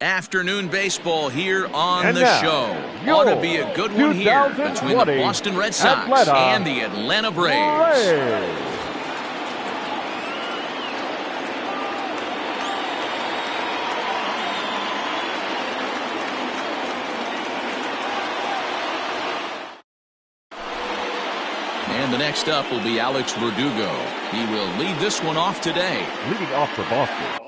Afternoon baseball here on And the now, show. Ought to be a good one here between the Boston Red Sox and the Atlanta Braves. And the next up will be Alex Verdugo. He will lead this one off today. Leading off for Boston.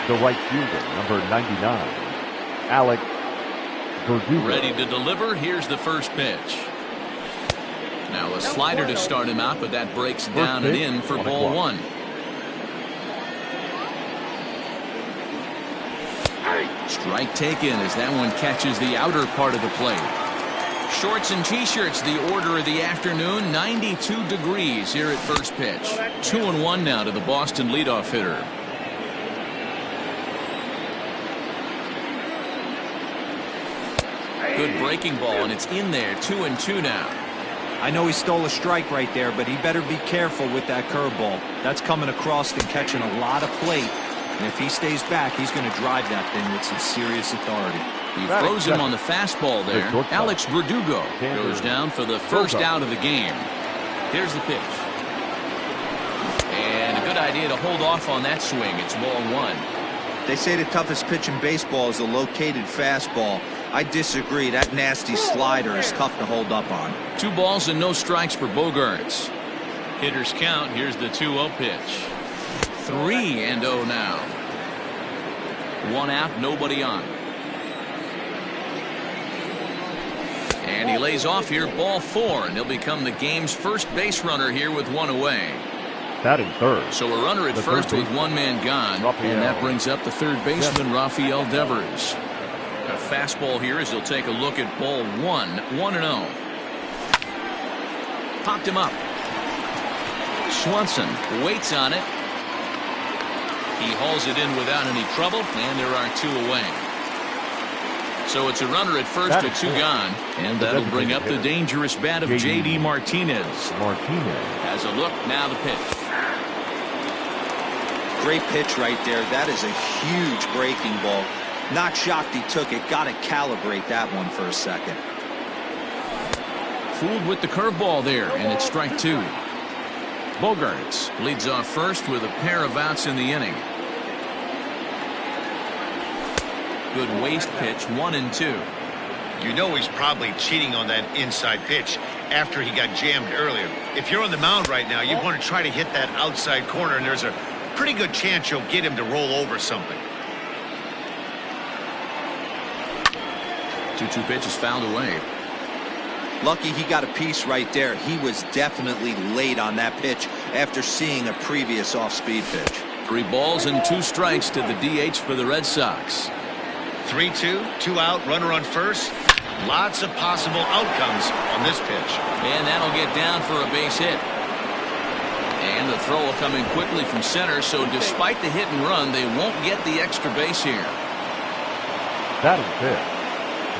The right fielder, number 99, Alex Verdugo. Ready to deliver. Here's the first pitch. Now a slider to start him out, but that breaks down and in for ball one. Strike taken as that one catches the outer part of the plate. Shorts and t-shirts, the order of the afternoon. 92 degrees here at first pitch. 2-1 now to the Boston leadoff hitter. Good breaking ball, and it's in there. 2-2 now. I know he stole a strike right there, but he better be careful with that curveball. That's coming across and catching a lot of plate. And if he stays back, he's going to drive that thing with some serious authority. He throws him on the fastball there. Alex Verdugo goes down for the first out of the game. Here's the pitch. And a good idea to hold off on that swing. It's ball one. They say the toughest pitch in baseball is a located fastball. I disagree. That nasty slider is tough to hold up on. 2 balls and no strikes for Bogaerts. Hitters count. Here's the 2-0 pitch. 3-0 now. 1 out, nobody on. And he lays off here, ball 4, and he'll become the game's first base runner here with 1 away. Batting third. So a runner at first with 1 man gone, and that brings up the third baseman, Rafael Devers. A fastball here as he'll take a look at ball 1, 1-0. Popped him up. Swanson waits on it. He hauls it in without any trouble, and there are 2 away. So it's a runner at first with 2 gone, and that'll bring up the dangerous bat of J.D. Martinez. Has a look, now the pitch. Great pitch right there. That is a huge breaking ball. Not shocked he took it. Got to calibrate that one for a second. Fooled with the curveball there, and it's strike 2. Bogaerts leads off first with a pair of outs in the inning. Good waist pitch, 1-2. You know he's probably cheating on that inside pitch after he got jammed earlier. If you're on the mound right now, you want to try to hit that outside corner, and there's a pretty good chance you'll get him to roll over something. 2-2 pitch is fouled away. Lucky he got a piece right there. He was definitely late on that pitch after seeing a previous off-speed pitch. 3 balls and 2 strikes to the DH for the Red Sox. 3-2, 2 out, runner on first. Lots of possible outcomes on this pitch. And that'll get down for a base hit. And the throw will come in quickly from center, so despite the hit and run, they won't get the extra base here. Batting fifth,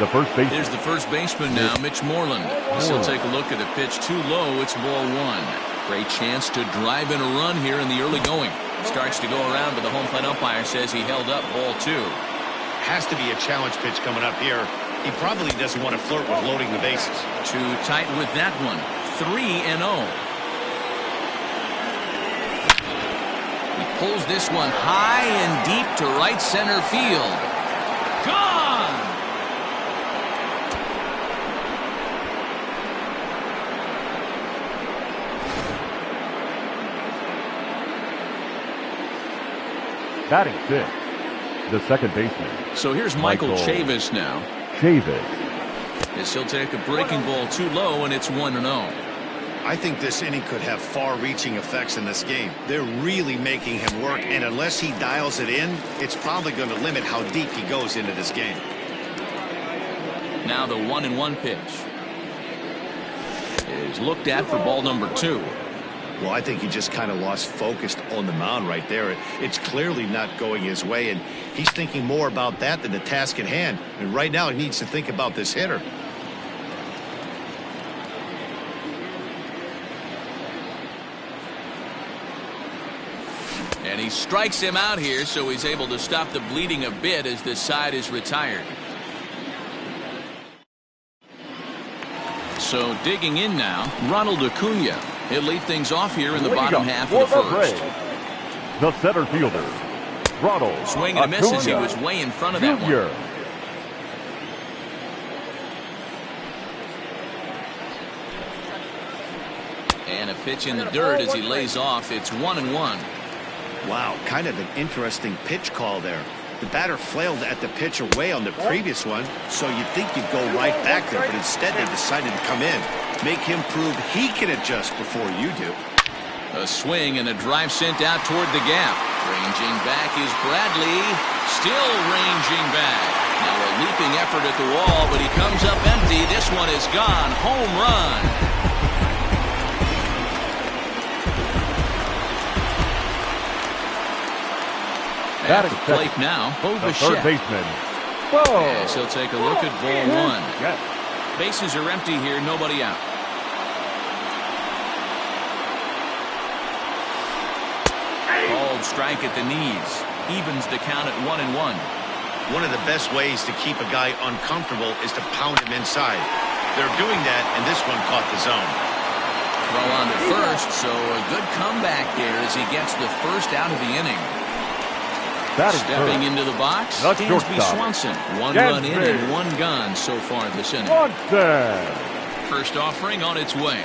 the first baseman. Here's the first baseman now, Mitch Moreland. He'll take a look at a pitch too low. It's ball one. Great chance to drive in a run here in the early going. Starts to go around, but the home plate umpire says he held up ball two. Has to be a challenge pitch coming up here. He probably doesn't want to flirt with loading the bases. Too tight with that one. 3-0. He pulls this one high and deep to right center field. Gone! Batting sixth, the second baseman. So here's Michael Chavis now. Chavis. As he'll take a breaking ball too low, and it's 1-0. I think this inning could have far-reaching effects in this game. They're really making him work, and unless he dials it in, it's probably going to limit how deep he goes into this game. Now the 1-1 pitch is looked at for ball number 2. Well, I think he just kind of lost focus on the mound right there. It's clearly not going his way, and he's thinking more about that than the task at hand. And right now he needs to think about this hitter. And he strikes him out here, so he's able to stop the bleeding a bit as this side is retired. So digging in now, Ronald Acuna. He'll lead things off here in the bottom half of the first. The center fielder, Ronald Swing and a miss as he was way in front of that one. And a pitch in the dirt as he lays off. It's 1-1. Wow, kind of an interesting pitch call there. The batter flailed at the pitch away on the previous one, so you'd think you'd go right back there, but instead they decided to come in. Make him prove he can adjust before you do. A swing and a drive sent out toward the gap. Ranging back is Bradley. Still ranging back. Now a leaping effort at the wall, but he comes up empty. This one is gone. Home run. At the plate now, the third baseman. Yes, he'll take a look at ball one. Bases are empty here, nobody out. Called strike at the knees. Evens the count at 1-1. One of the best ways to keep a guy uncomfortable is to pound him inside. They're doing that, and this one caught the zone. Throw on to first, so a good comeback there as he gets the first out of the inning. Stepping into the box, Dansby Swanson. One run in and one gone so far this inning. First offering on its way.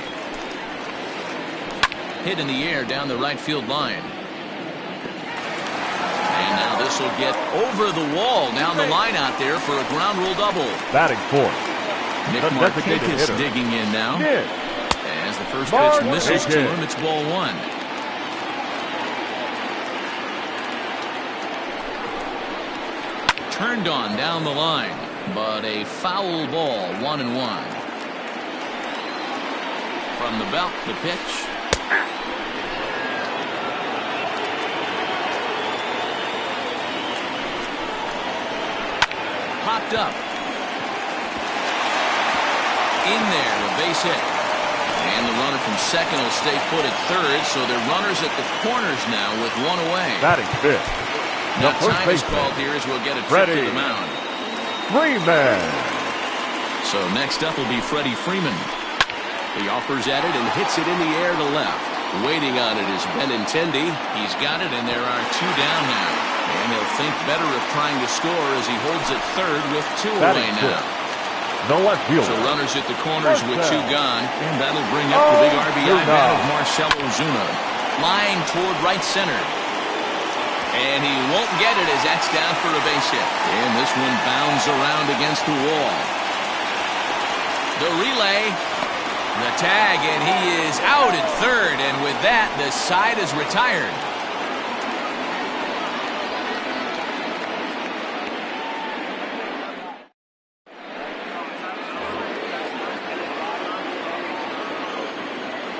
Hit in the air down the right field line. And now this will get over the wall down the line out there for a ground rule double. Batting fourth. Nick Markakis digging in now. As the first pitch misses to him, it's ball one. Turned on down the line, but a foul ball, 1-1. From the belt, the pitch. Popped up. In there, the base hit. And the runner from second will stay put at third, so they're runners at the corners now with one away. Batting fifth. Now time is called here as we'll get a trip to the mound. Freeman. So next up will be Freddie Freeman. He offers at it and hits it in the air to left. Waiting on it is Benintendi. He's got it, and there are two down now. And he'll think better of trying to score as he holds it third with two away now. No left field. So runners at the corners with two gone, and that'll bring up the big RBI bat of Marcell Ozuna. Line toward right center. And he won't get it as that's down for a base hit. And this one bounds around against the wall. The relay, the tag, and he is out at third. And with that, the side is retired.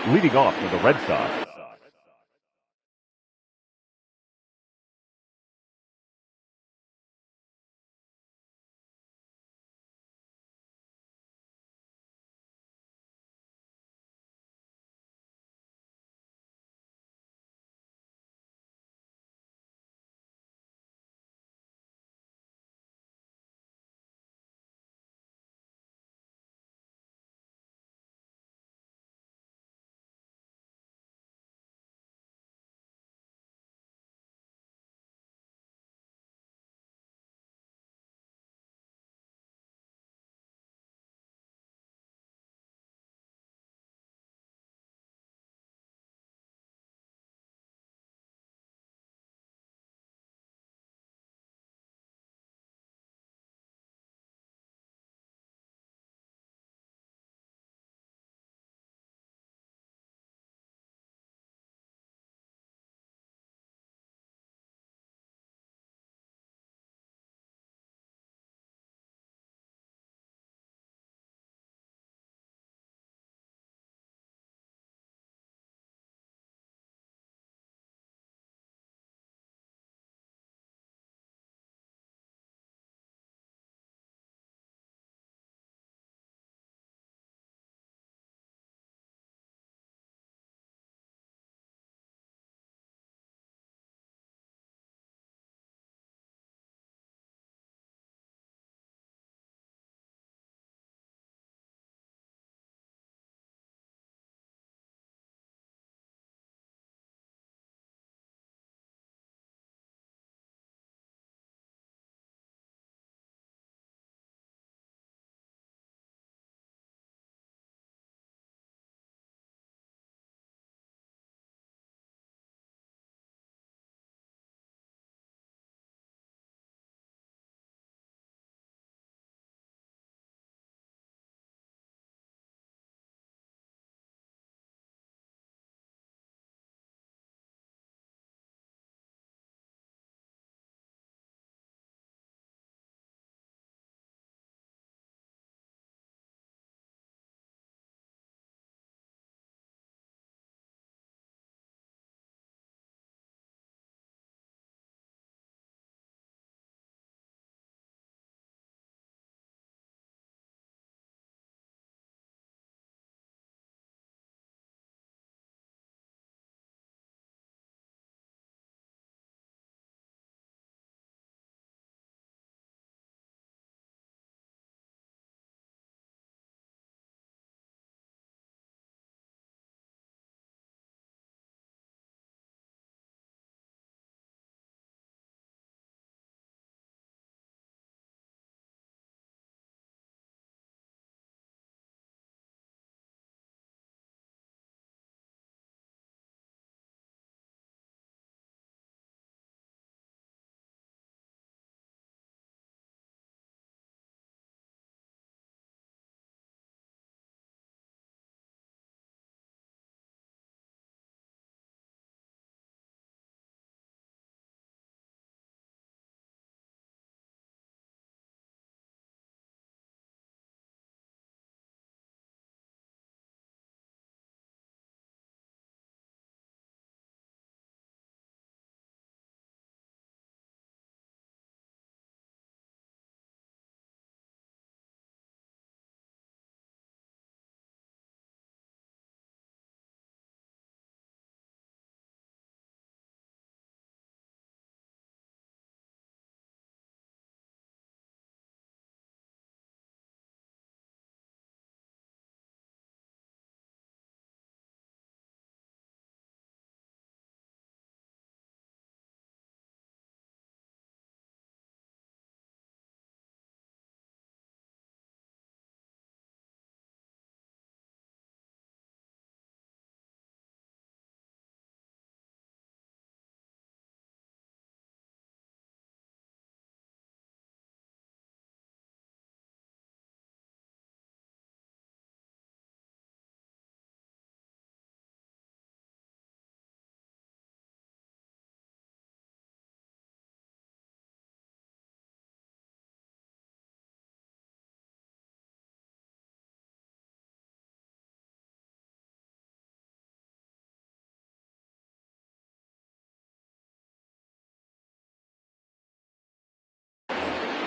leading off for the Red Sox.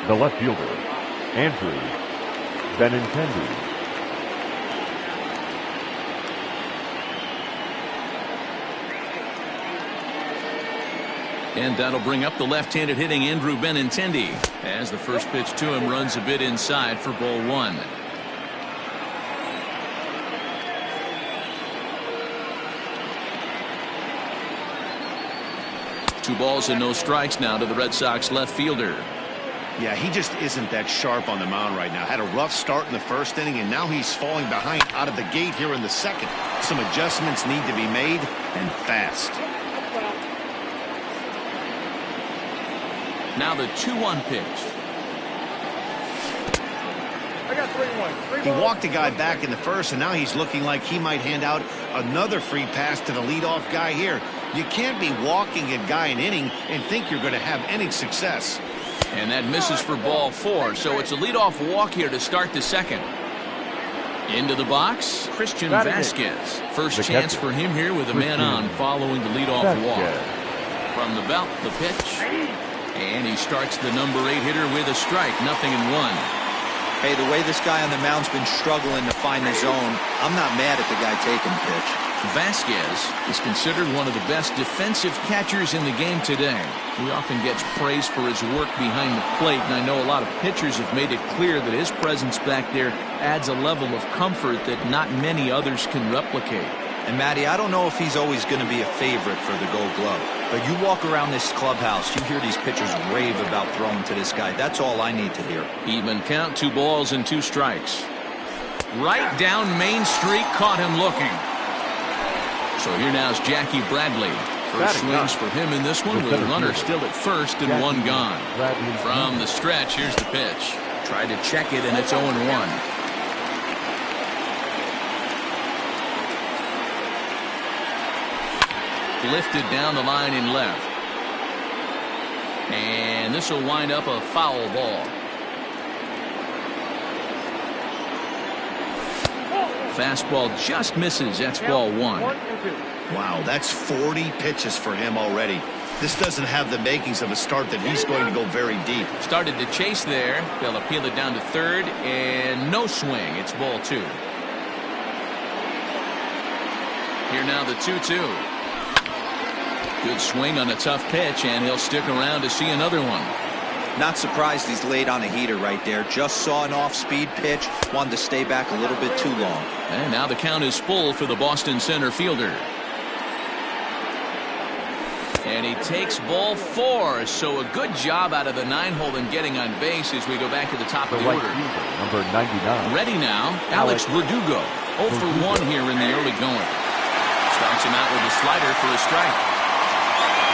The left fielder, Andrew Benintendi. And that'll bring up the left-handed hitting Andrew Benintendi as the first pitch to him runs a bit inside for ball one. Two balls and no strikes now to the Red Sox left fielder. Yeah, he just isn't that sharp on the mound right now. Had a rough start in the first inning, and now he's falling behind out of the gate here in the second. Some adjustments need to be made, and fast. Now the 2-1 pitch. I got 3-1. He walked a guy back in the first, and now he's looking like he might hand out another free pass to the leadoff guy here. You can't be walking a guy an inning and think you're going to have any success. And that misses for ball 4, so it's a leadoff walk here to start the second. Into the box, Christian Vasquez. First chance for him here with a man on following the leadoff walk. From the belt, the pitch. And he starts the number 8 hitter with a strike, 0-1. Hey, the way this guy on the mound's been struggling to find the zone, I'm not mad at the guy taking the pitch. Vasquez is considered one of the best defensive catchers in the game today. He often gets praise for his work behind the plate, and I know a lot of pitchers have made it clear that his presence back there adds a level of comfort that not many others can replicate. And Matty, I don't know if he's always going to be a favorite for the Gold Glove, but you walk around this clubhouse, you hear these pitchers rave about throwing to this guy. That's all I need to hear. Even count, 2 balls and 2 strikes. Right down Main Street, caught him looking. So here now is Jackie Bradley. First swings for him in this one with a runner still at first and 1 gone. From the stretch, here's the pitch. Tried to check it, and it's 0-1. Lifted down the line in left. And this will wind up a foul ball. Fastball just misses. That's ball 1. Wow, that's 40 pitches for him already. This doesn't have the makings of a start that he's going to go very deep. Started to chase there. They'll appeal it down to third, and no swing. It's ball 2. Here now the 2-2. Good swing on a tough pitch, and he'll stick around to see another one. Not surprised he's laid on a heater right there. Just saw an off-speed pitch. Wanted to stay back a little bit too long. And now the count is full for the Boston center fielder. And he takes ball 4. So a good job out of the 9-hole in getting on base as we go back to the top of the order. Number 99. Ready now, Alex Verdugo. 0 for 1 here in the early going. Starts him out with a slider for a strike.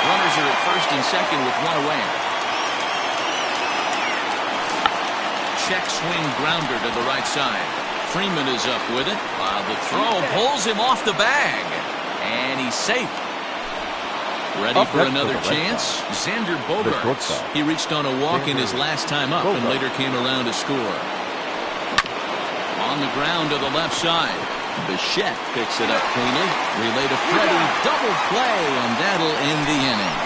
Runners are at first and second with 1 away. Check swing grounder to the right side. Freeman is up with it while the throw pulls him off the bag. And he's safe. Ready for another chance? Xander Bogaerts. He reached on a walk in his last time up and later came around to score. On the ground to the left side. Bichette picks it up cleanly. Relay to Freddie. Double play, and that'll end the inning.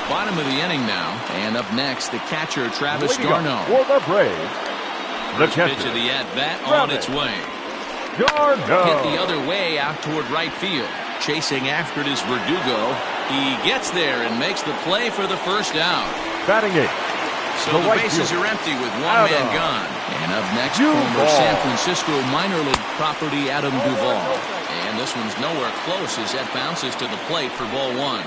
Bottom of the inning now. And up next, the catcher, Travis d'Arnaud. For the Braves, the Pitch of the at-bat on its way. d'Arnaud. Hit the other way out toward right field. Chasing after it is Verdugo. He gets there and makes the play for the first out. Batting 8. So the bases are empty with 1 man gone. And up next, former San Francisco minor league property Adam Duvall. And this one's nowhere close as that bounces to the plate for ball 1.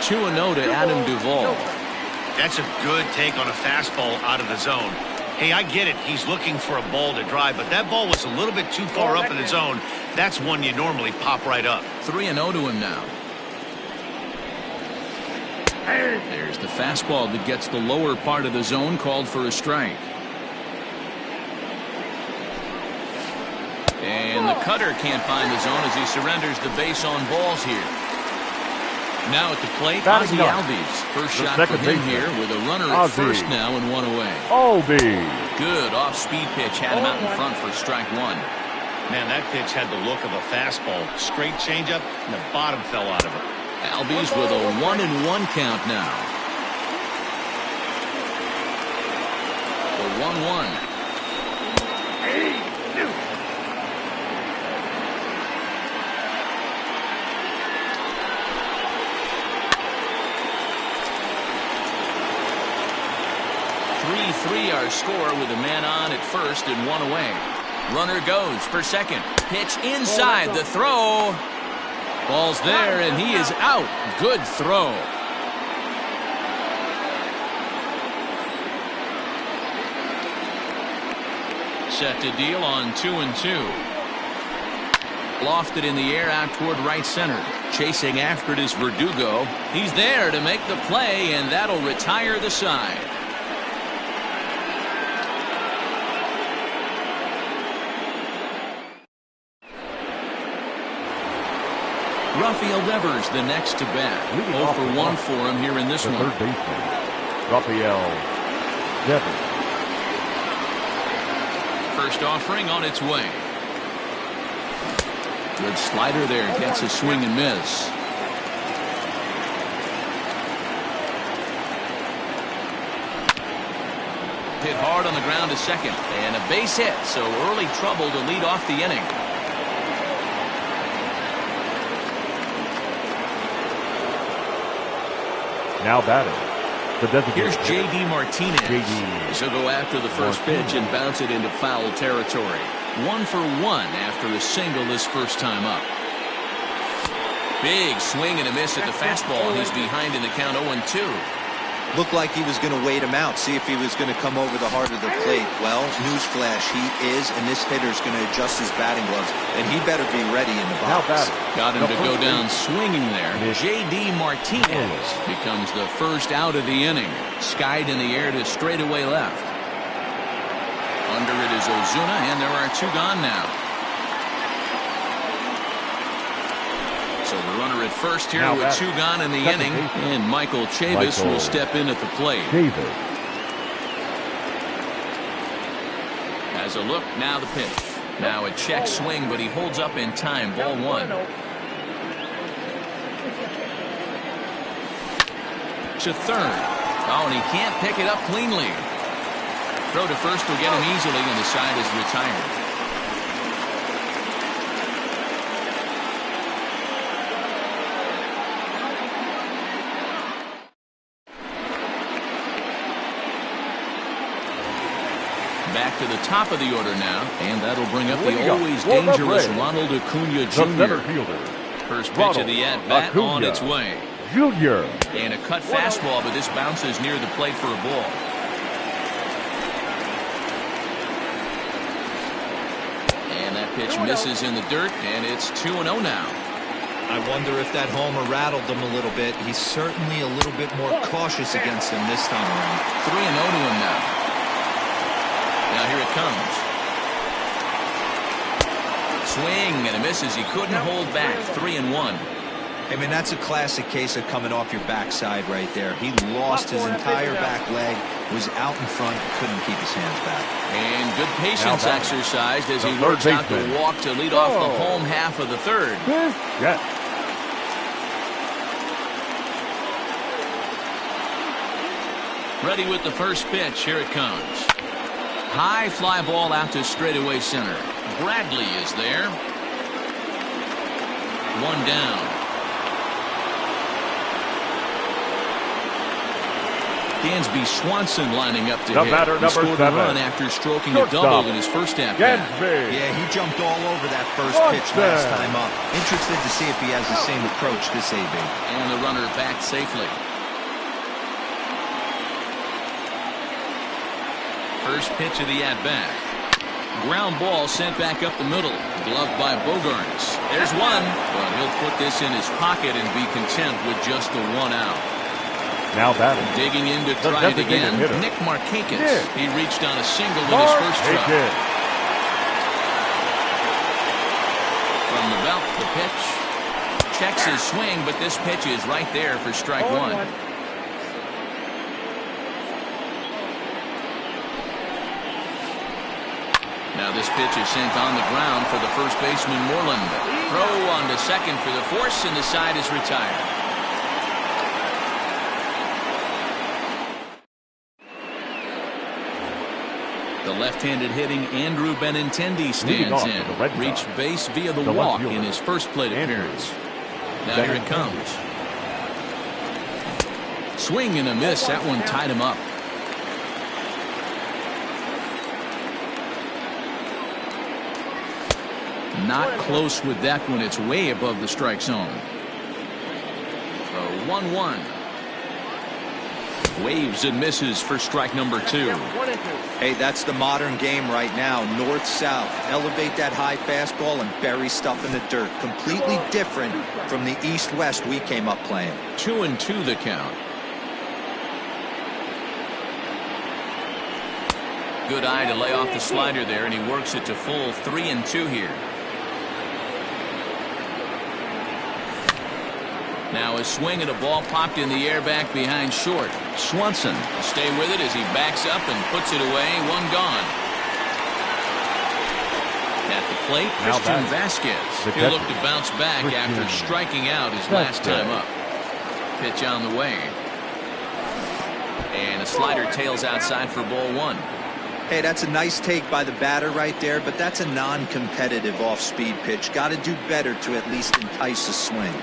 2-0 to Adam Duvall. That's a good take on a fastball out of the zone. Hey, I get it. He's looking for a ball to drive, but that ball was a little bit too far up in the zone. That's one you normally pop right up. 3-0 to him now. There's the fastball that gets the lower part of the zone, called for a strike. And the cutter can't find the zone as he surrenders the base on balls here. Now at the plate, Ozzie Albies. First shot for him here with a runner at first now and 1 away. Albies. Good off-speed pitch had him out in front for strike 1. Man, that pitch had the look of a fastball. Straight changeup, and the bottom fell out of it. Albies with a 1-1 count now. The 1-1. 3-3 our score with a man on at first and one away. Runner goes for second. Pitch inside. The throw. Ball's there, and he is out. Good throw. Set to deal on 2-2. Lofted in the air out toward right center. Chasing after it is Verdugo. He's there to make the play, and that'll retire the side. Rafael Devers the next to bat. 0 for 1 for him here in this one. Third baseman, Rafael Devers. First offering on its way. Good slider there. Gets a swing and miss. Hit hard on the ground to second. And a base hit. So early trouble to lead off the inning. Now batting. Here's J.D. Martinez. He'll go after the first pitch and bounce it into foul territory. 1 for 1 after a single this first time up. Big swing and a miss at the fastball. He's behind in the count 0-2. Looked like he was going to wait him out, see if he was going to come over the heart of the plate. Well, newsflash, he is, and this hitter is going to adjust his batting gloves, and he better be ready in the box. Got him to go down swinging there. J.D. Martinez becomes the first out of the inning. Skied in the air to straightaway left. Under it is Ozuna, and there are 2 gone now. So the runner at first here with 2 gone in the inning, and Michael Chavis will step in at the plate. Has a look, now the pitch. Now a check swing, but he holds up in time. Ball 1. To third. Oh, and he can't pick it up cleanly. Throw to first will get him easily, and the side is retired. Back to the top of the order now, and that'll bring up the always dangerous Ronald Acuna Jr. First pitch of the at-bat on its way. And a cut fastball, but this bounces near the plate for a ball. And that pitch misses in the dirt, and it's 2-0 now. I wonder if that homer rattled him a little bit. He's certainly a little bit more cautious against him this time around. 3-0 to him now. Now here it comes. Swing and a misses. He couldn't hold back. 3-1. I mean, that's a classic case of coming off your backside right there. He lost his entire back leg, was out in front, couldn't keep his hands back. And good patience exercised as he works out the walk to lead off the home half of the third. Ready with the first pitch. Here it comes. High fly ball out to straightaway center. Bradley is there. 1 down. Dansby Swanson lining up to hit. He scored a run after stroking a double in his first at bat. Yeah, he jumped all over that first pitch last time up. Interested to see if he has the same approach this AB. And the runner back safely. First pitch of the at-bat. Ground ball sent back up the middle. Gloved by Bogaerts. There's one, but he'll put this in his pocket and be content with just the 1 out. Now batting. Digging in to try it again. Nick Markakis. He reached on a single in his first try. From the belt, the pitch. Checks his swing, but this pitch is right there for strike 1. Now this pitch is sent on the ground for the first baseman, Moreland. Throw on to second for the force, and the side is retired. The left-handed hitting Andrew Benintendi stands in. Reached base via the walk in his first plate appearance. Now here it comes. Swing and a miss. That one tied him up. Not close with that one. It's way above the strike zone. So 1-1. Waves and misses for strike number 2. Hey, that's the modern game right now. North-south. Elevate that high fastball and bury stuff in the dirt. Completely different from the east-west we came up playing. 2-2 the count. Good eye to lay off the slider there, and he works it to full 3-2 here. Now a swing and a ball popped in the air back behind short. Swanson will stay with it as he backs up and puts it away. One gone. At the plate, Christian Vasquez. He'll look to bounce back after striking out his last time up. Pitch on the way. And a slider tails outside for ball 1. Hey, that's a nice take by the batter right there, but that's a non-competitive off-speed pitch. Got to do better to at least entice a swing.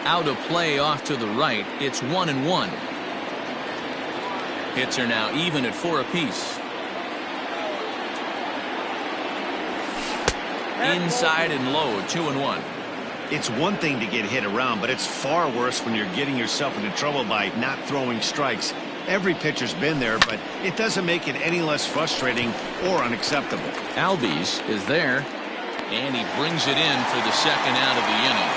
Out of play off to the right. It's 1-1. Hits are now even at 4 apiece. Inside and low, 2-1. It's one thing to get hit around, but it's far worse when you're getting yourself into trouble by not throwing strikes. Every pitcher's been there, but it doesn't make it any less frustrating or unacceptable. Albies is there, and he brings it in for the second out of the inning.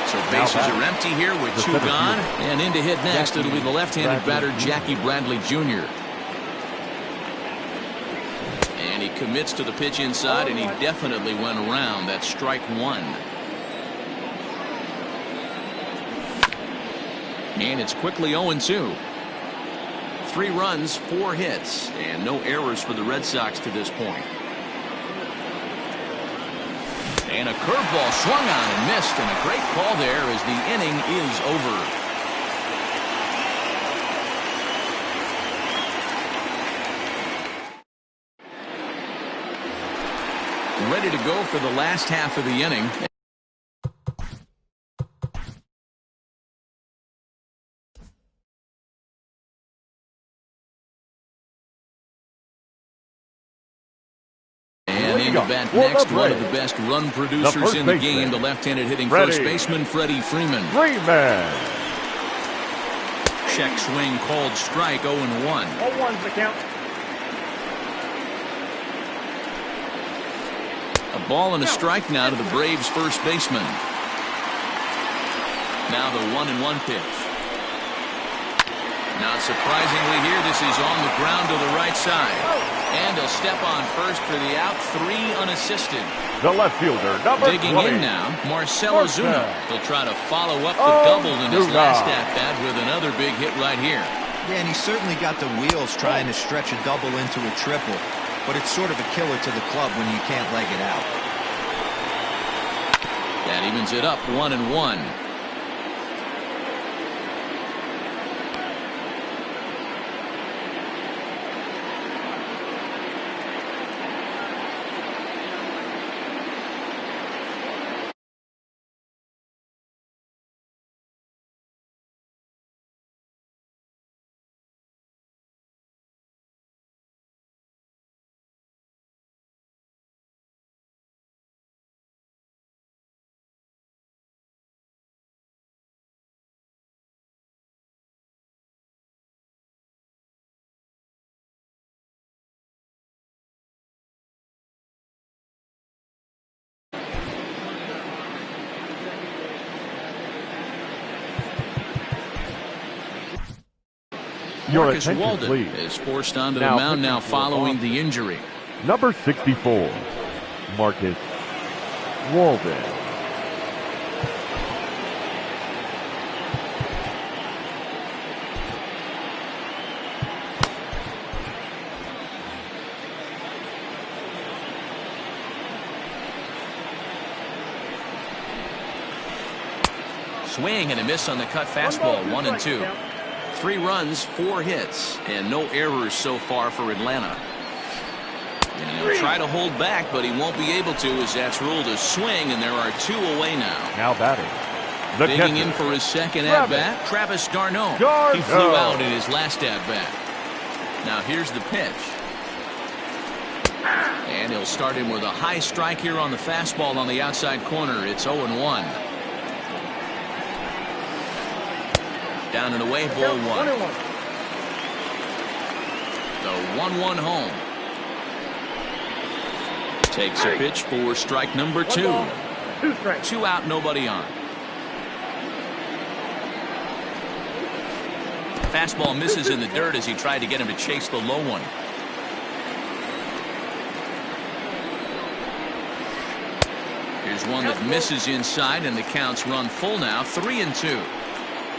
So bases are empty here with 2 gone, and in to hit next it'll be the left-handed batter Jackie Bradley Jr. And he commits to the pitch inside, and he definitely went around. That's strike 1. And it's quickly 0-2. 3 runs, 4 hits, and no errors for the Red Sox to this point. And a curveball swung on and missed, and a great call there as the inning is over. Ready to go for the last half of the inning. Bat next, one of the best run producers in the game, the left-handed hitting first baseman Freddie Freeman. Check swing called strike, 0-1. 0-1's the count. A ball and a strike now to the Braves first baseman. Now the 1-1 pitch. Not surprisingly here, this is on the ground to the right side. And he'll step on first for the out, 3 unassisted. The left fielder, number Digging 20. in now, Marcell Ozuna. He'll try to follow up the double in his last at-bat with another big hit right here. Yeah, and he certainly got the wheels trying to stretch a double into a triple. But it's sort of a killer to the club when you can't leg it out. That evens it up, 1-1. Your Marcus attention, Walden please. is forced onto the mound now following the injury. Number 64, Marcus Walden. Swing and a miss on the cut fastball. 1-2. 3 runs, 4 hits, and no errors so far for Atlanta. And he'll try to hold back, but he won't be able to, as that's ruled a swing, and there are 2 away now. Now batting. The Digging catcher. in for his second at-bat, Travis d'Arnaud. He flew d'Arnaud. out in his last at-bat. Now here's the pitch. And he'll start him with a high strike here on the fastball on the outside corner. It's 0-1. Down and away, ball 1. The 1-1 home. Takes a pitch for strike number 2. 2 out, nobody on. Fastball misses in the dirt as he tried to get him to chase the low one. Here's one that misses inside, and the count's run full now. 3-2.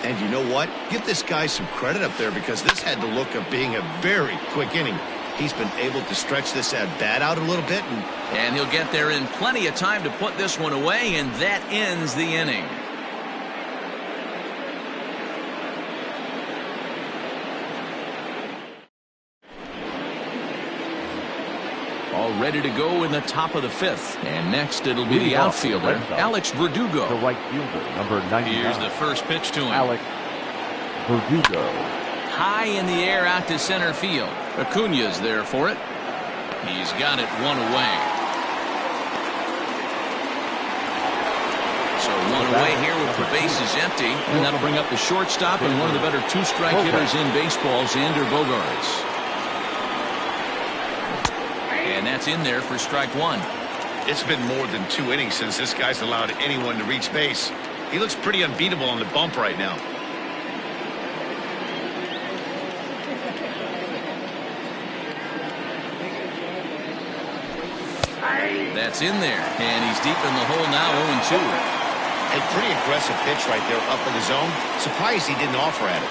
And you know what? Give this guy some credit up there, because this had the look of being a very quick inning. He's been able to stretch this at-bat out a little bit. And he'll get there in plenty of time to put this one away, and that ends the inning. All ready to go in the top of the 5th. And next it'll be the outfielder, Alex Verdugo. The right fielder, number 99. Here's the first pitch to him. Alex Verdugo. High in the air out to center field. Acuna's there for it. He's got it 1 away. So 1 away here with the bases empty. And that'll bring up the shortstop and one of the better 2-strike hitters in baseball, Xander Bogaerts. And that's in there for strike 1. It's been more than 2 innings since this guy's allowed anyone to reach base. He looks pretty unbeatable on the bump right now. That's in there, and he's deep in the hole now. 0-2. A pretty aggressive pitch right there up in the zone. Surprised he didn't offer at it.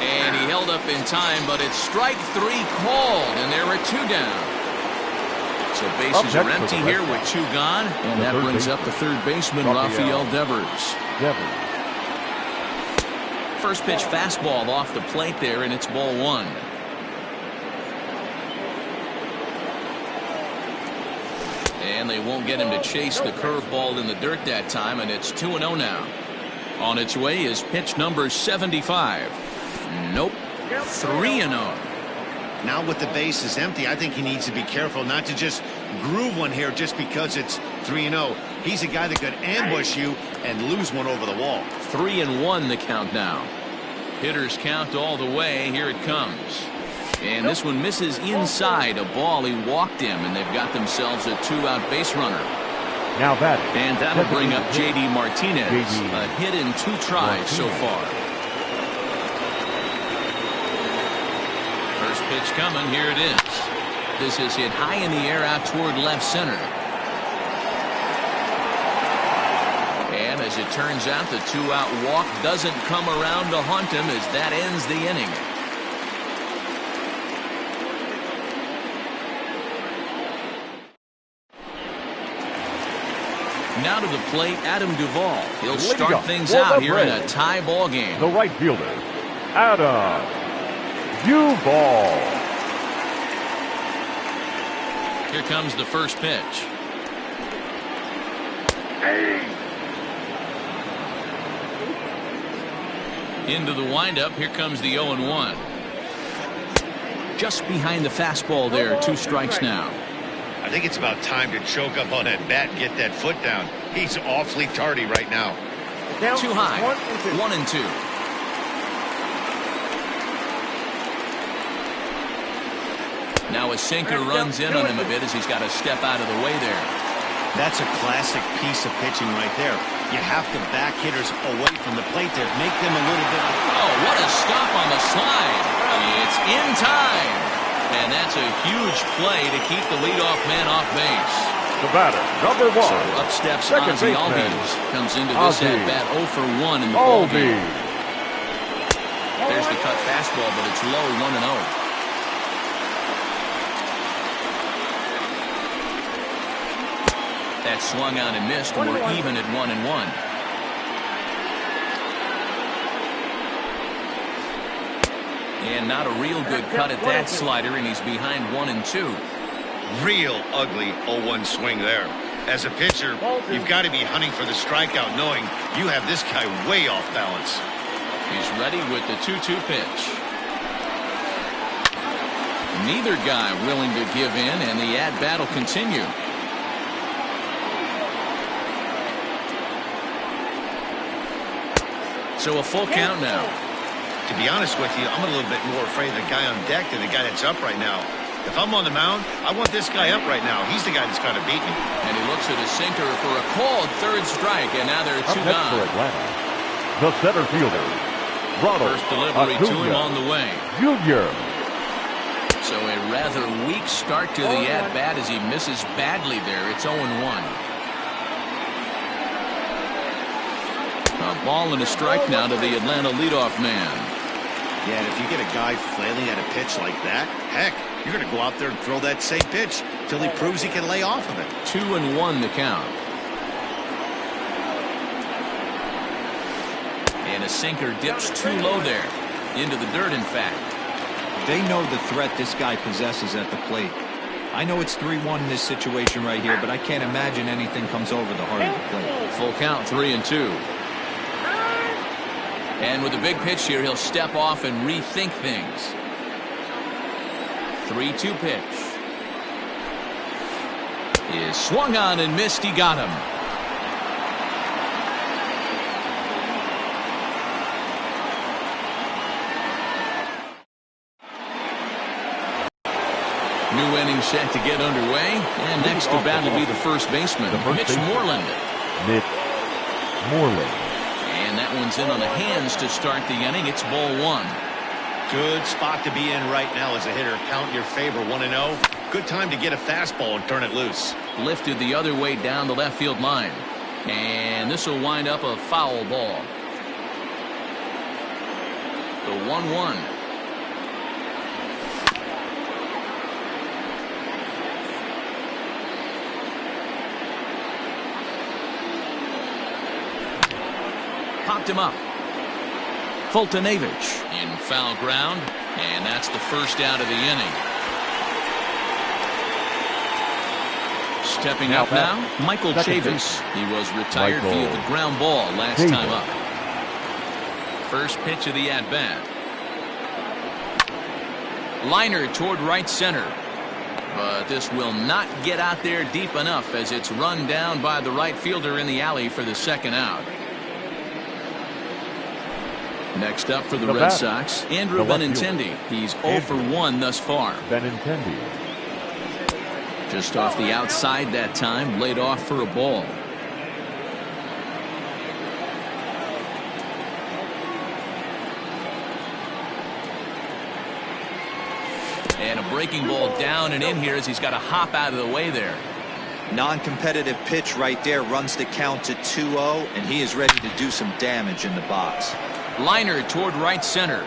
And he held up in time, but it's strike 3 called, and there are 2 down. So bases are empty here with 2 gone, and that brings up the third baseman, Rafael Devers. First pitch fastball off the plate there, and it's ball 1. And they won't get him to chase the curveball in the dirt that time, and it's 2-0 now. On its way is pitch number 75. Nope. 3-0. Now with the bases empty, I think he needs to be careful not to just groove one here just because it's 3-0. He's a guy that could ambush you and lose one over the wall. 3-1 the count now. Hitters count all the way. Here it comes. And this one misses inside. A ball. He walked him, and they've got themselves a 2-out base runner. Now batting. And that'll bring up J.D. Martinez. A hit in 2 tries so far. First pitch coming. Here it is. This is hit high in the air out toward left center. And as it turns out, the 2-out walk doesn't come around to haunt him, as that ends the inning. Now to the plate, Adam Duvall. He'll start things out here in a tie ball game. The right fielder, Adam Duvall. Here comes the first pitch. Into the windup. Here comes the 0-1. Just behind the fastball there. 2 strikes now. I think it's about time to choke up on that bat and get that foot down. He's awfully tardy right now. Too high. 1-2. Now a sinker runs in on him a bit as he's got to step out of the way there. That's a classic piece of pitching right there. You have to back hitters away from the plate there. Make them a little bit. Oh, what a stop on the slide. It's in time. And that's a huge play to keep the leadoff man off base. The batter, number 1. So up steps Ozzie Albies. Comes into this at-bat 0 for 1 in the ballgame. There's the cut fastball, but it's low. 1-0. That swung on and missed, and we're even at 1-1. And not a real good cut at that slider, and he's behind 1-2. Real ugly 0-1 swing there. As a pitcher, you've got to be hunting for the strikeout, knowing you have this guy way off balance. He's ready with the 2-2 pitch. Neither guy willing to give in, and the at-bat will continue. So a full count now. To be honest with you, I'm a little bit more afraid of the guy on deck than the guy that's up right now. If I'm on the mound, I want this guy up right now. He's the guy that's got to beat me. And he looks at his sinker for a called third strike, and now there are two Next for gone. Atlanta, the center fielder, Ronald First delivery to him on the way. Jr. So a rather weak start to the at-bat as he misses badly there. It's 0-1. A ball and a strike now to the Atlanta leadoff man. Yeah, and if you get a guy flailing at a pitch like that, heck, you're going to go out there and throw that same pitch till he proves he can lay off of it. 2-1 the count. And a sinker dips too low there. Into the dirt, in fact. They know the threat this guy possesses at the plate. I know it's 3-1 in this situation right here, but I can't imagine anything comes over the heart of the plate. Full count, 3-2. And with a big pitch here, he'll step off and rethink things. 3-2 pitch. Is swung on and missed. He got him. New inning set to get underway. And next to bat will be the first baseman, Mitch Moreland. Mitch Moreland. And that one's in on the hands to start the inning. It's ball one. Good spot to be in right now as a hitter. Count in your favor, 1-0. Good time to get a fastball and turn it loose. Lifted the other way down the left field line. And this will wind up a foul ball. The 1-1. Popped him up. Fultonavich in foul ground, and that's the first out of the inning. Stepping up now, Michael Chavis. He was retired via the ground ball last time up. First pitch of the at-bat. Liner toward right center. But this will not get out there deep enough as it's run down by the right fielder in the alley for the second out. Next up for the Red Sox, Andrew Benintendi. He's 0 for 1 thus far. Benintendi. Just off the outside that time, laid off for a ball. And a breaking ball down and in here as he's got to hop out of the way there. Non-competitive pitch right there runs the count to 2-0, and he is ready to do some damage in the box. Liner toward right center.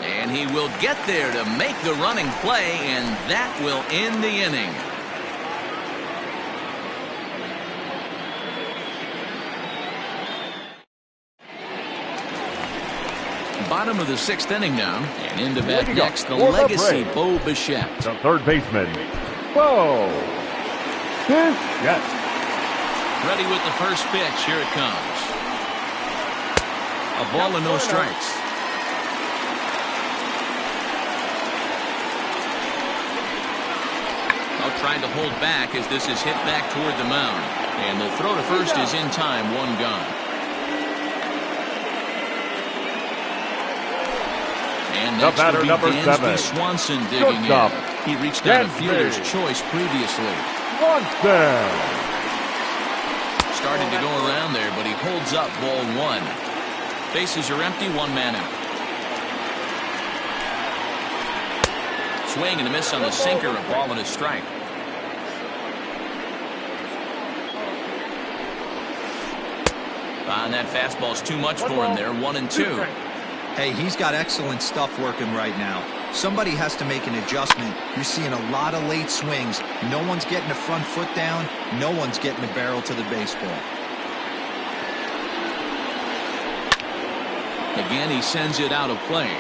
And he will get there to make the running play, and that will end the inning. Bottom of the sixth inning now, and into bat next, the legacy Bo Bichette. The third baseman, Bo Bichette. Ready with the first pitch. Here it comes. A ball and no strikes. Now trying to hold back as this is hit back toward the mound. And the throw to first is in time. One gone. And next will be Dansby Swanson digging in. He reached out a fielder's choice previously. Swanson. Started to go around there, but he holds up ball one. Bases are empty, one man out. Swing and a miss on the sinker, a ball and a strike. And that fastball's too much for him there, 1-2. Hey, he's got excellent stuff working right now. Somebody has to make an adjustment. You're seeing a lot of late swings. No one's getting the front foot down. No one's getting the barrel to the baseball. Again, he sends it out of play.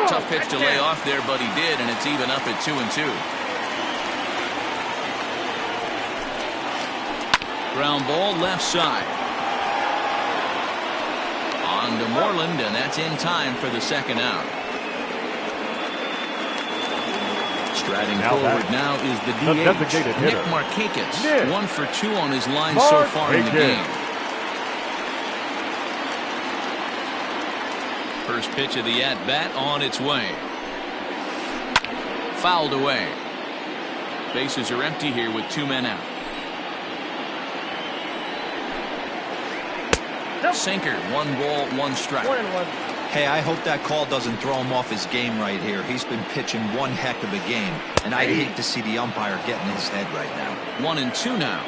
Tough pitch to lay off there, but he did, and it's even up at 2-2. Ground ball left side. On to Moreland, and that's in time for the second out. Striding forward now is the DH, Nick Markakis. 1 for 2 on his line so far in the game. First pitch of the at-bat on its way. Fouled away. Bases are empty here with 2 men out. Sinker, 1 ball, 1 strike. Hey, I hope that call doesn't throw him off his game right here. He's been pitching one heck of a game, and I'd hate to see the umpire get in his head right now. 1-2 now.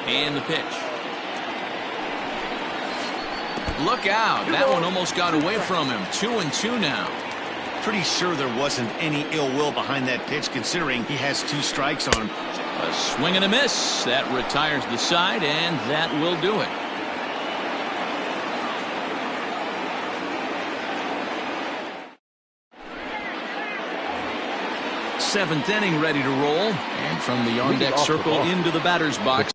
And the pitch. Look out. That one almost got away from him. 2-2 now. Pretty sure there wasn't any ill will behind that pitch, considering he has 2 strikes on him. A swing and a miss. That retires the side, and that will do it. 7th inning ready to roll, and from the on-deck circle into the batter's box.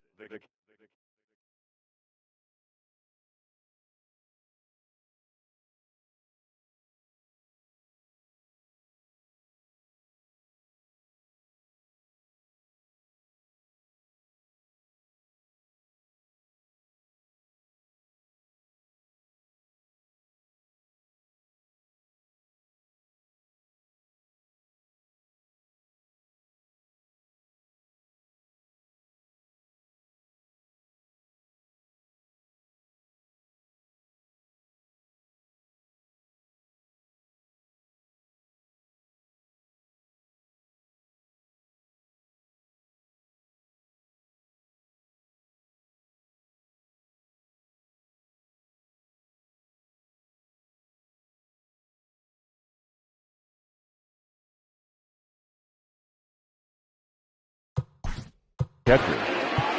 Catcher,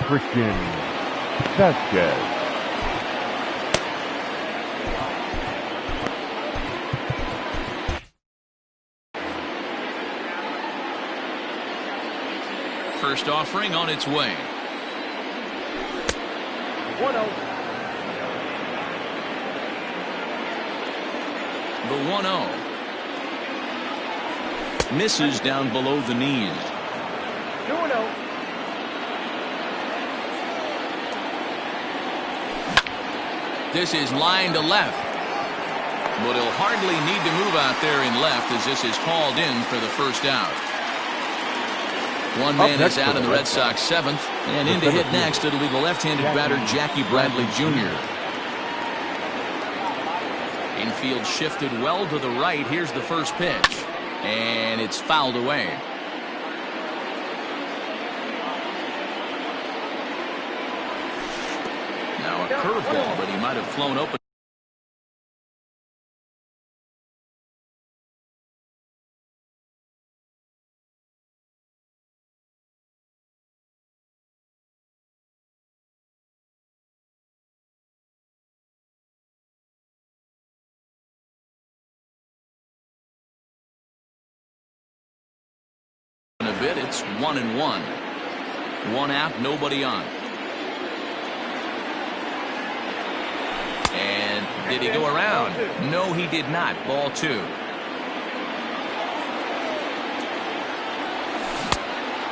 Christian Vasquez. First offering on its way. 1-0. The 1-0. Misses down below the knees. 2-0. This is line to left. But he'll hardly need to move out there in left as this is called in for the first out. One man is out in the Red Sox 7th, and in to hit next it'll be the left-handed batter Jackie Bradley Jr. Infield shifted well to the right. Here's the first pitch, and it's fouled away. Now a curveball, but he might have flown open. In a bit, it's 1-1. 1 out, nobody on. And did he go around? No, he did not. Ball 2.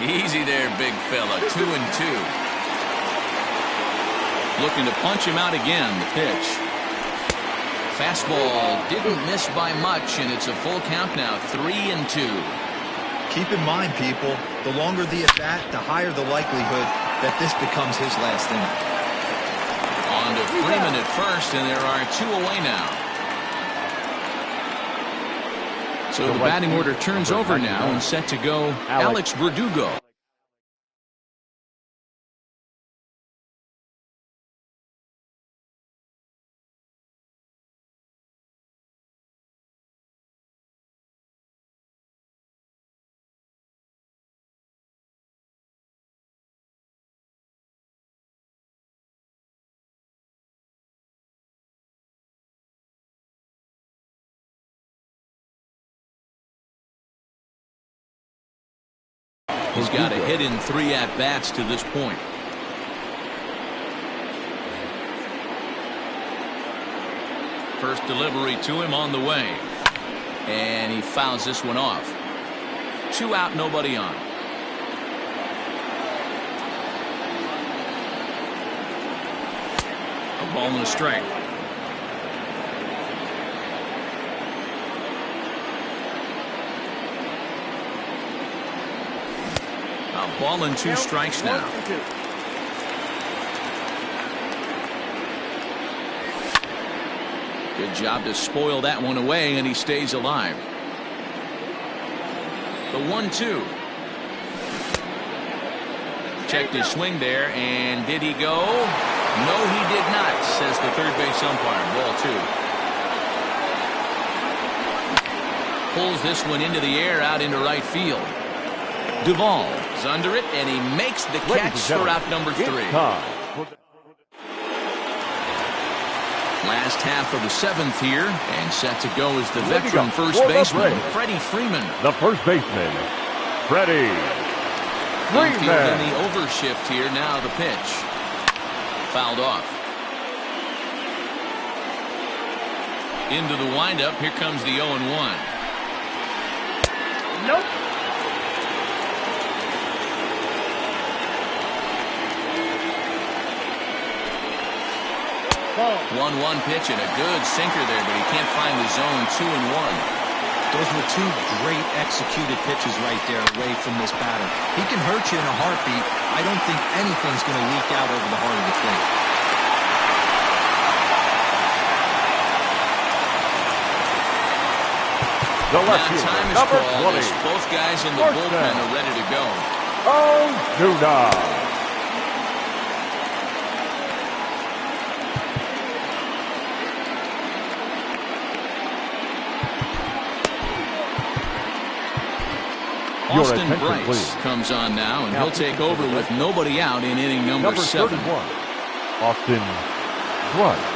Easy there, big fella. 2-2. Looking to punch him out again. The pitch. Fastball didn't miss by much, and it's a full count now. 3-2. Keep in mind, people, the longer the at-bat, the higher the likelihood that this becomes his last inning. On to Freeman at first, and there are 2 away now. So the batting order turns over now and set to go Alex Verdugo. He's got a hit in 3 at-bats to this point. First delivery to him on the way. And he fouls this one off. 2 out, nobody on. A ball and a strike. A ball and 2 strikes now. Good job to spoil that one away, and he stays alive. The 1-2. Checked his swing there, and did he go? No, he did not, says the third base umpire. Ball 2. Pulls this one into the air out into right field. Duvall is under it, and he makes the catch for out number 3. Last half of the 7th here, and set to go is the veteran first baseman, Freddie Freeman. The first baseman, Freddie Freeman. Infield in the overshift here. Now the pitch. Fouled off. Into the windup. Here comes the 0-1. Nope. 1-1 pitch and a good sinker there, but he can't find the zone. 2-1. Those were 2 great executed pitches right there away from this batter. He can hurt you in a heartbeat. I don't think anything's going to leak out over the heart of the plate. The left now time is called as both guys in the bullpen are ready to go. Ozuna. Austin Bryce comes on now, and he'll take over with nobody out in inning number 7. 31. Austin Bryce.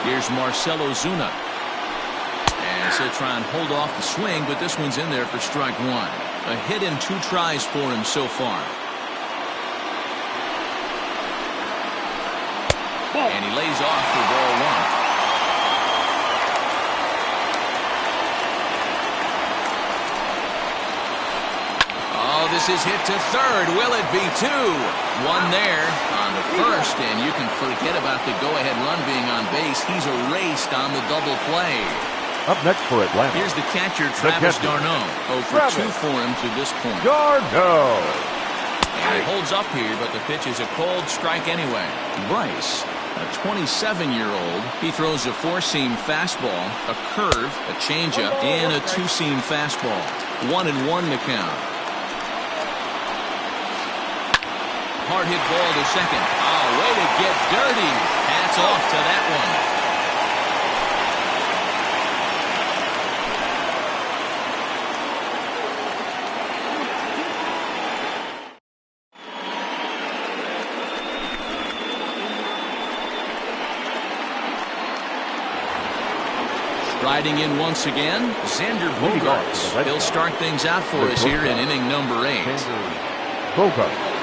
Here's Marcell Ozuna. As he'll try and hold off the swing, but this one's in there for strike 1. A hit in 2 tries for him so far. And he lays off for ball 1. Oh, this is hit to third. Will it be 2? 1 there on the first, and you can forget about the go-ahead run being on base. He's erased on the double play. Up next for Atlanta. Here's the catcher, Travis d'Arnaud. 0 for 2 for him to this point. d'Arnaud. And he holds up here, but the pitch is a cold strike anyway. Bryce, a 27-year-old, he throws a 4-seam fastball, a curve, a changeup, and a 2-seam fastball. 1-1 to count. Hard hit ball to second. Oh, way to get dirty. Hats off to that one. Riding in once again, Xander Bogaerts. He'll start things out for us here in inning number 8. Bogaerts.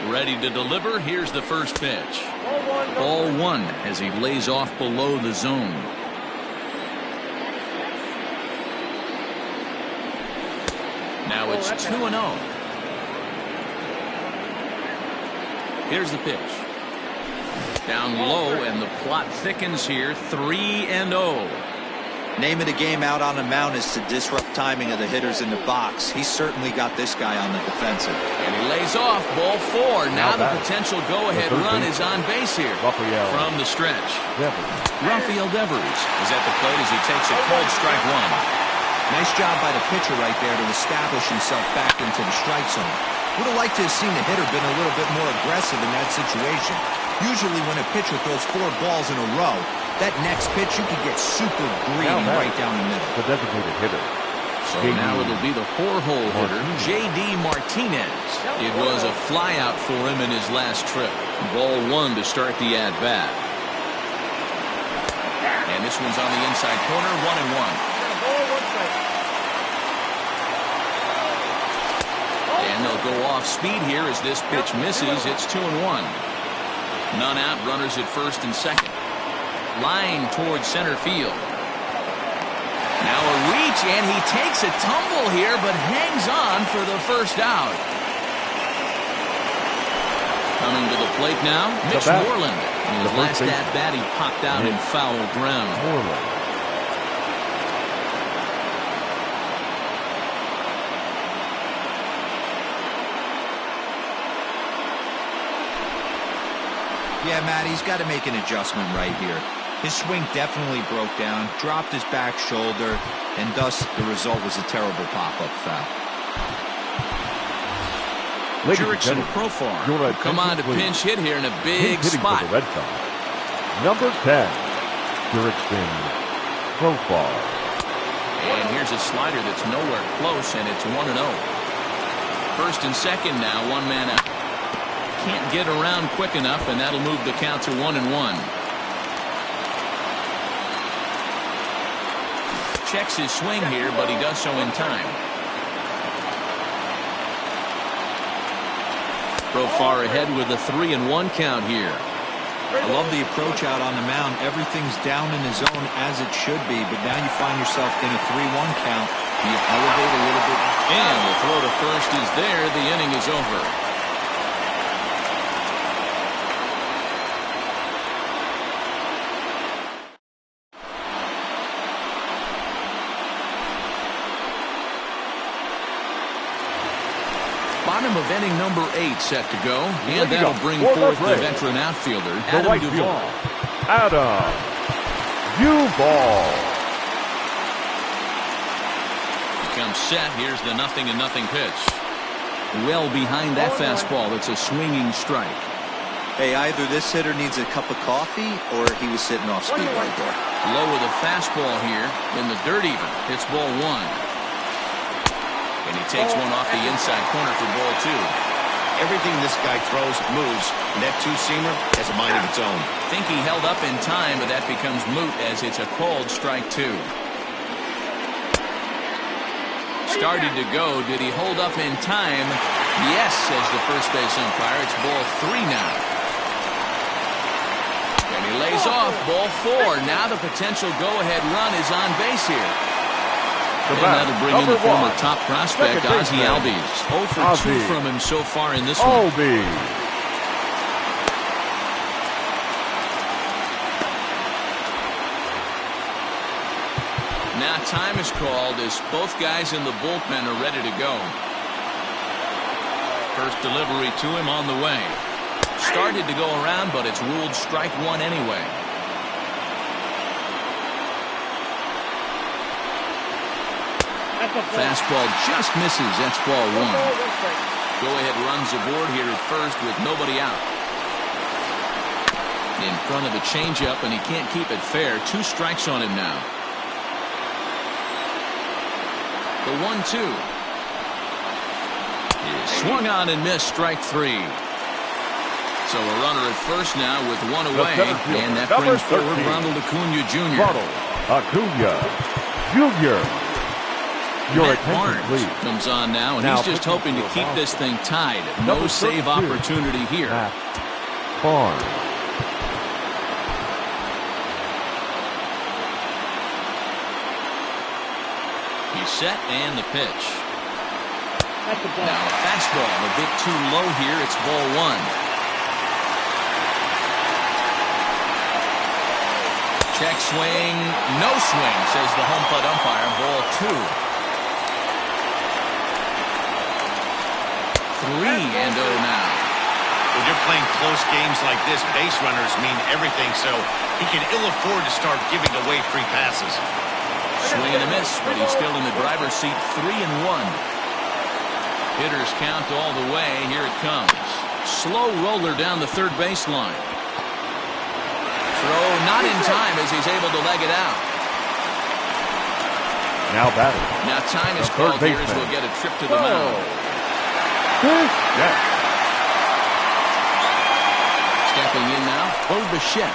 Ready to deliver. Here's the first pitch. Ball 1 as he lays off below the zone. Now it's 2-0. Here's the pitch. Down low, and the plot thickens here. 3-0. Name of the game out on the mound is to disrupt timing of the hitters in the box. He's certainly got this guy on the defensive. And he lays off, ball 4. Now the potential go-ahead run is on base here from the stretch. Rafael Devers is at the plate as he takes a cold strike 1. Nice job by the pitcher right there to establish himself back into the strike zone. Would have liked to have seen the hitter been a little bit more aggressive in that situation. Usually when a pitcher throws 4 balls in a row, that next pitch you can get super greedy right down the middle. The designated hitter. So now it'll be the 4-hole hitter, J.D. Martinez. It was a flyout for him in his last trip. Ball 1 to start the at-bat. And this one's on the inside corner, 1-1. And they'll go off speed here as this pitch misses. It's 2-1. None out, runners at first and second. Line towards center field. Now a reach, and he takes a tumble here, but hangs on for the first out. Coming to the plate now, Mitch Moreland. In his last at-bat, he popped out in foul ground. Yeah, Matt, he's got to make an adjustment right here. His swing definitely broke down, dropped his back shoulder, and thus the result was a terrible pop-up foul. Jurickson Profar come on to pinch hit here in a big spot. For the Red Sox. Number 10, Jurickson Profar. And here's a slider that's nowhere close, and it's 1-0. First and second now, 1 man out. Can't get around quick enough, and that'll move the count to 1-1. Checks his swing here, but he does so in time. Profar ahead with a 3-1 count here. I love the approach out on the mound. Everything's down in the zone as it should be, but now you find yourself in a 3-1 count. You elevate a little bit. And the throw to first is there. The inning is over. Bottom of inning number 8 set to go, and that'll bring forth the veteran outfielder, Adam Duvall. Adam Duvall. He comes set. Here's the 0-0 pitch. Well behind that fastball. It's a swinging strike. Hey, either this hitter needs a cup of coffee or he was sitting off speed right there. Low with a fastball here in the dirt even. It's ball 1. And he takes one off the inside corner for ball 2. Everything this guy throws moves, and that two-seamer has a mind of its own. Think he held up in time, but that becomes moot as it's a called strike 2. Started to go. Did he hold up in time? Yes, says the first base umpire. It's ball 3 now. And he lays off ball 4. Now the potential go-ahead run is on base here. And that'll bring in the former top prospect, Ozzie Albies. 0 for 2 from him so far in this one. Now time is called as both guys in the bullpen are ready to go. First delivery to him on the way. Started to go around, but it's ruled strike 1 anyway. Fastball just misses. That's ball 1. Go-ahead runs aboard here at first with nobody out. In front of a changeup, and he can't keep it fair. 2 strikes on him now. The 1-2. Swung on and missed. Strike 3. So a runner at first now with 1 away, and that brings forward Ronald Acuna Jr. Acuna Jr. Matt Barnes comes on now, and he's just hoping to keep this thing tied. No save opportunity here. Barnes. He's set, and the pitch. Now a fastball a bit too low here. It's ball 1. Check swing, no swing, says the home plate umpire. Ball 2. 3-0 now. When you're playing close games like this, base runners mean everything, so he can ill afford to start giving away free passes. Swing and a miss, but he's still in the driver's seat. 3-1. Hitters count all the way. Here it comes. Slow roller down the third baseline. Throw not in time as he's able to leg it out. Now batting. Now time is The called third here as we'll baseman. get a trip to the mound. Yes. Stepping in now, Bo Bichette.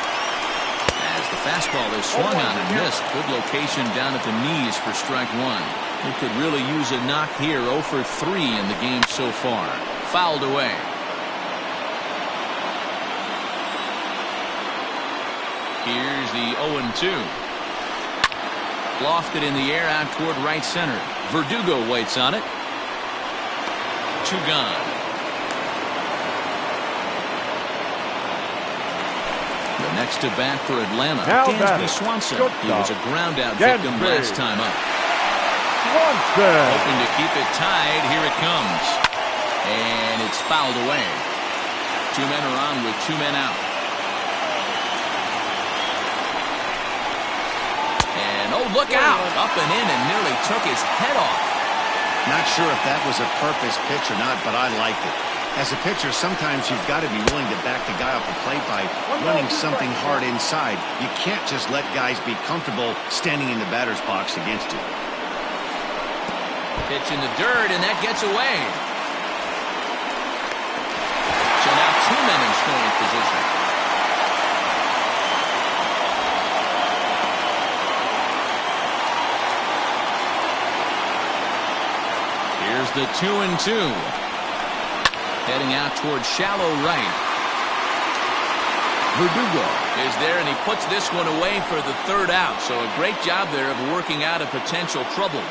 As the fastball is swung on and missed. Good location down at the knees for strike 1. He could really use a knock here. 0 for 3 in the game so far. Fouled away. Here's the 0-2. Lofted in the air out toward right center. Verdugo waits on it. 2 gone. The next to bat for Atlanta, Now Dansby batting. Swanson. Good He job. was a ground-out Dansby. victim last time up. Swanson. Hoping to keep it tied. Here it comes. And it's fouled away. 2 men are on with 2 men out. And, oh, look out. Up and in and nearly took his head off. Not sure if that was a purpose pitch or not, but I liked it. As a pitcher, sometimes you've got to be willing to back the guy off the plate by running something hard inside. You can't just let guys be comfortable standing in the batter's box against you. Pitch in the dirt, and that gets away. So now 2 men in scoring position. Here's the 2-2. Heading out towards shallow right. Verdugo is there, and he puts this one away for the 3rd out. So a great job there of working out a potential trouble.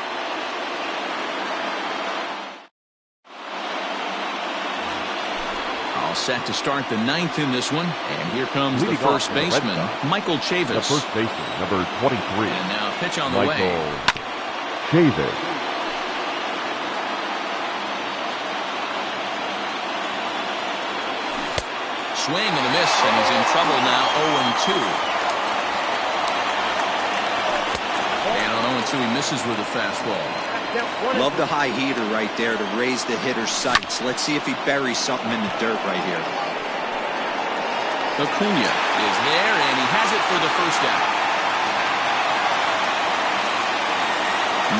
All set to start the 9th in this one. And here comes the Leading first off for the Red baseman, Sox, Michael The Chavis. first baseman, number 23. And now pitch on the Michael way. Chavis. Swing and a miss, and he's in trouble now. 0-2. And on 0-2, he misses with a fastball. Love the high heater right there to raise the hitter's sights. Let's see if he buries something in the dirt right here. Acuna is there, and he has it for the first out.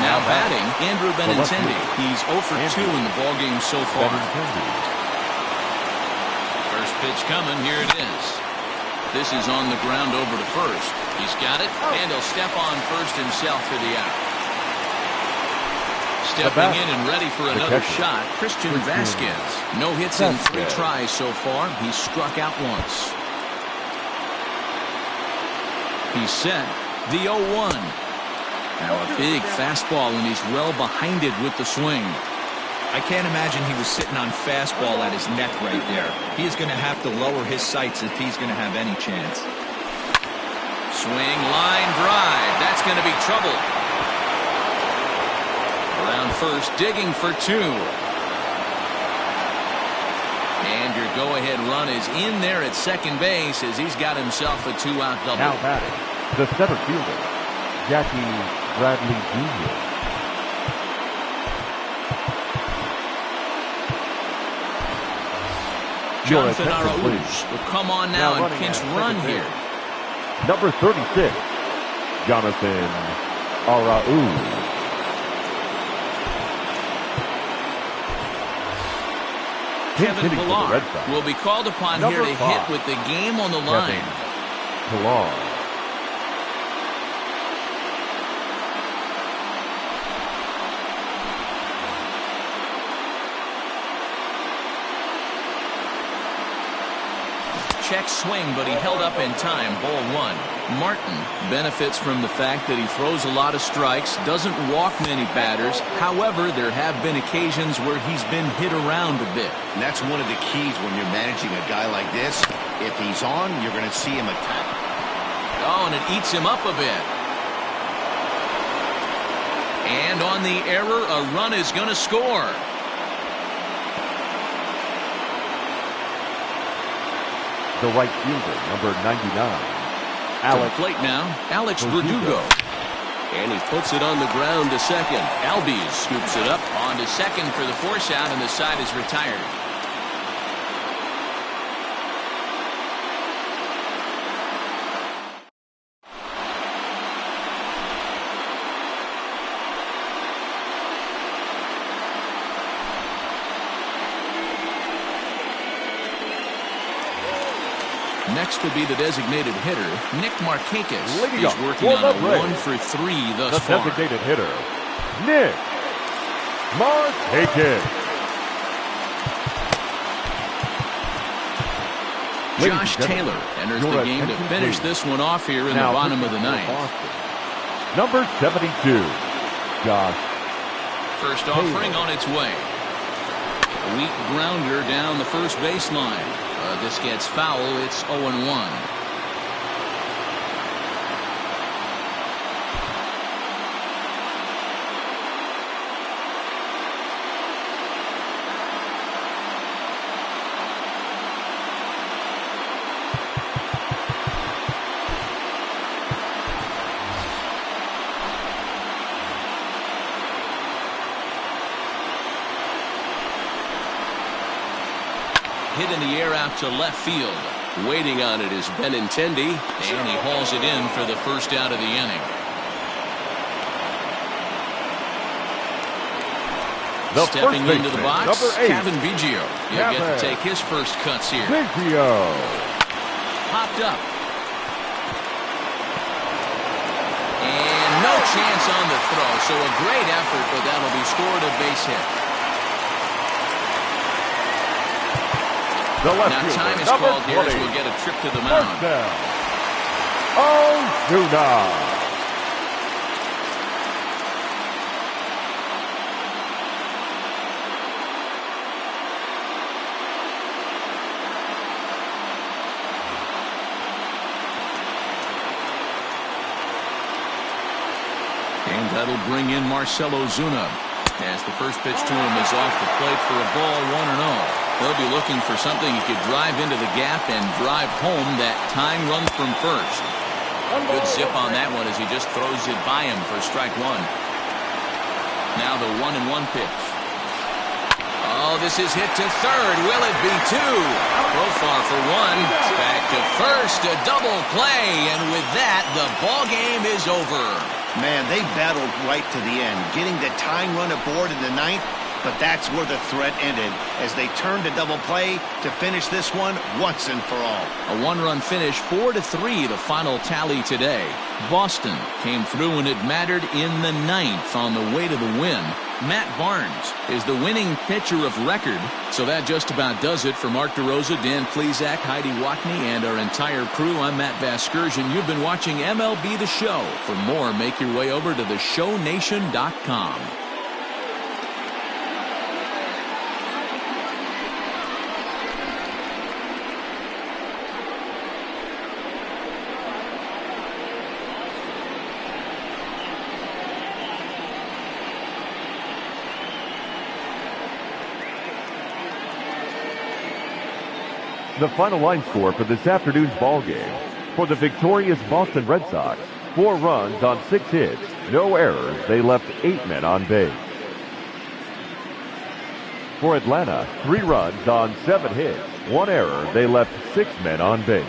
Now batting, Andrew Benintendi. He's 0 for 2 in the ballgame so far. First pitch coming. Here it is. This is on the ground over to first. He's got it, and he'll step on first himself for the out. Stepping in and ready for another shot, Christian Vasquez. No hits in 3 tries so far. He's struck out once. He's set. The 0-1. Now a big fastball, and he's well behind it with the swing. I can't imagine he was sitting on fastball at his neck right there. He is going to have to lower his sights if he's going to have any chance. Swing, line drive. That's going to be trouble. Around first, digging for 2. And your go-ahead run is in there at second base as he's got himself a 2-out double. Now batting, the center fielder, Jackie Bradley Jr. Jonathan Araújo will come on now and pinch run here. Number 36, Jonathan Araújo. Kevin Pillar will be called upon here to hit with the game on the line. Pillar. Check swing, but he held up in time. Ball 1. Martin benefits from the fact that he throws a lot of strikes, doesn't walk many batters. However, there have been occasions where he's been hit around a bit. And that's one of the keys when you're managing a guy like this. If he's on, you're going to see him attack. Oh, and it eats him up a bit. And on the error, a run is going to score. The right fielder, number 99, Alex. To the plate now, Alex Verdugo. And he puts it on the ground to second. Albies scoops it up on to second for the force out, and the side is retired. Next will be the designated hitter, Nick Markakis. He's working on a 1-for-3 thus far. The designated hitter, Nick Markakis. Josh Taylor enters the game to finish this one off here in the bottom of the ninth. Number 72, Josh. First offering on its way. A weak grounder down the first baseline. This gets foul. It's 0-1. Hit in the air out to left field. Waiting on it is Benintendi, and he hauls it in for the first out of the inning. Stepping into the box, number 8, Kevin Biggio. He'll get to take his first cuts here. Biggio. Popped up. And no chance on the throw, so a great effort, but that'll be scored a base hit. Now time is called here as we'll get a trip to the mound. Ozuna. And that'll bring in Marcell Ozuna, as the first pitch to him is off the plate for a ball, 1-0. They'll be looking for something he could drive into the gap and drive home that tying run from first. Good zip on that one as he just throws it by him for strike one. Now the 1-1 pitch. Oh, this is hit to third. Will it be two? Profar for one. Back to first. A double play. And with that, the ball game is over. Man, they battled right to the end, getting the tying run aboard in the ninth. But that's where the threat ended as they turned to double play to finish this one once and for all. A one-run finish, 4-3, the final tally today. Boston came through when it mattered in the ninth on the way to the win. Matt Barnes is the winning pitcher of record. So that just about does it for Mark DeRosa, Dan Plesac, Heidi Watney, and our entire crew. I'm Matt Vasgersian. You've been watching MLB The Show. For more, make your way over to theshownation.com. The final line score for this afternoon's ball game. For the victorious Boston Red Sox, 4 runs on 6 hits, no errors. They left 8 men on base. For Atlanta, 3 runs on 7 hits, 1 error. They left 6 men on base.